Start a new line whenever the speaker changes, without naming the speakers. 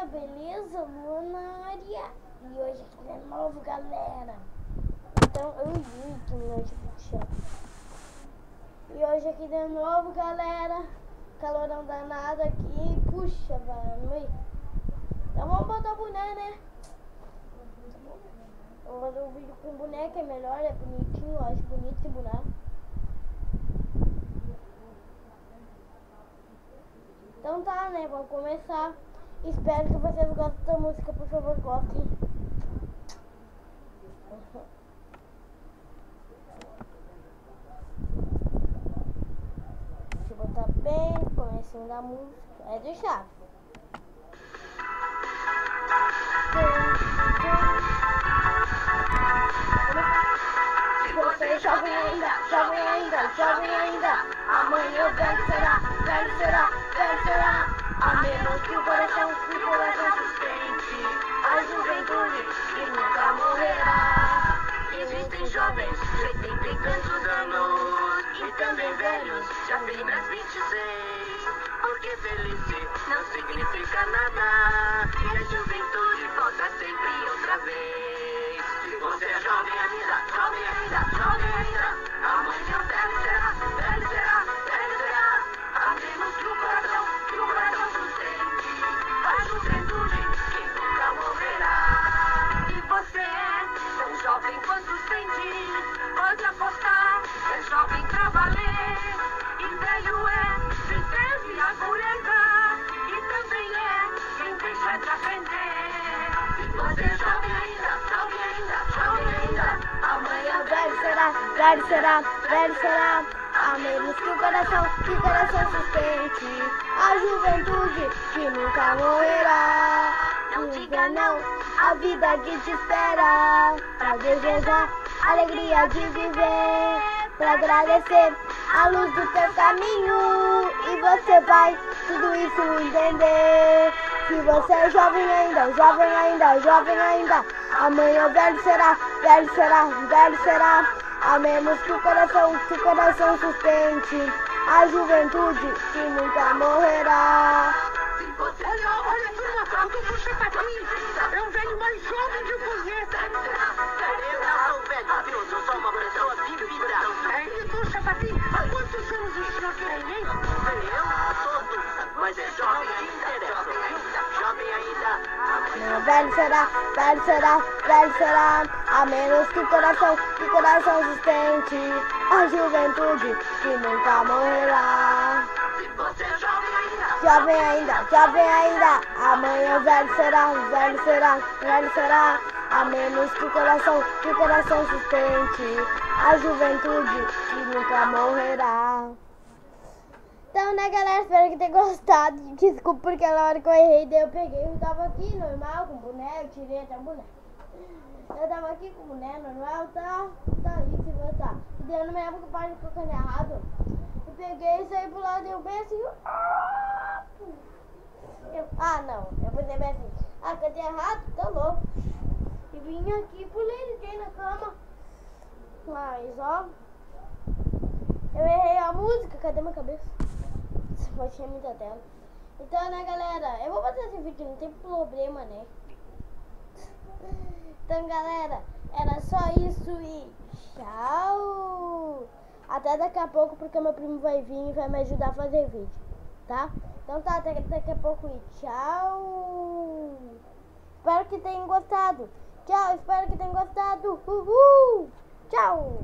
beleza? Lua na área. E hoje aqui de novo, galera. Então, que noite puxando. E hoje aqui de novo, galera. Calorão danado aqui. Puxa, velho. Então vamos botar o boné, né? Vou fazer um vídeo com boneca, é melhor, é bonitinho. Eu acho bonito esse boneco. Então tá, né? Vamos começar. Espero que vocês gostem da música, por favor, gostem. Deixa eu botar bem no comecinho da música. É de chave.
Se você é jovem ainda, jovem ainda, jovem ainda, amanhã velho será, velho será, velho será. A menos que o coração sustente a juventude que nunca morrerá. Existem jovens de 80 e tantos anos e também velhos de apenas 26. Porque velhice não significa nada e a juventude volta sempre outra vez. Se você é jovem ainda, jovem ainda, jovem ainda, amanhã velho será, velho será, velho será. A menos que o coração sustente a juventude que nunca morrerá. E você é tão jovem quanto sente, pode apostar, é jovem pra valer. E velho é quem teve a pureza e também é quem deixa de aprender. Se você é jovem ainda, jovem ainda, jovem ainda, amanhã
Velho será, velho será, velho será. A menos que o coração sustente a juventude que nunca morrerá.
não diga não.
A vida que te espera, pra desejar alegria de viver, pra agradecer a luz do teu caminho, e você vai tudo isso entender. Se você é jovem ainda, jovem ainda, jovem ainda, amanhã velho será, velho será, velho será. A menos que o coração sustente a juventude que nunca morrerá.
Se você é jovem, olha turma, falta um chapadinho. É um velho mais jovem que eu conheço. Eu não sou velho, Deus, eu sou uma pessoa vivida. É, então, chapadinho, há quantos anos o senhor tem, hein? Eu? Todos, mas é jovem ainda, jovem ainda, jovem ainda.
Não, velho será, velho será, velho será. A menos que o coração sustente a juventude que nunca morrerá.
Se você é jovem ainda,
Jovem ainda, jovem ainda, amanhã velho será, velho será, velho será. A menos que o coração sustente a juventude que nunca morrerá. Então, né, galera, espero que tenham gostado. Desculpa porque na hora que eu errei, daí eu peguei, eu tava aqui normal com o boné, eu tirei até o boné. Eu tava aqui com o boné normal, tá aí, se você tá. E daí eu não me lembro que o pai ficou errado. Eu peguei e saí pro lado e eu bem assim. Não, eu pensei bem assim. Cantei errado, tá louco. E vim aqui, pulei, fiquei na cama. Mas, ó, eu errei a música, cadê minha cabeça? Baixei muita tela. Então, né, galera, eu vou fazer esse vídeo, não tem problema, né? Então, galera, era só isso e tchau! Até daqui a pouco, porque meu primo vai vir e vai me ajudar a fazer vídeo, tá? Então tá, até daqui a pouco e tchau! Espero que tenham gostado. Tchau, espero que tenham gostado. Uhul! Tchau!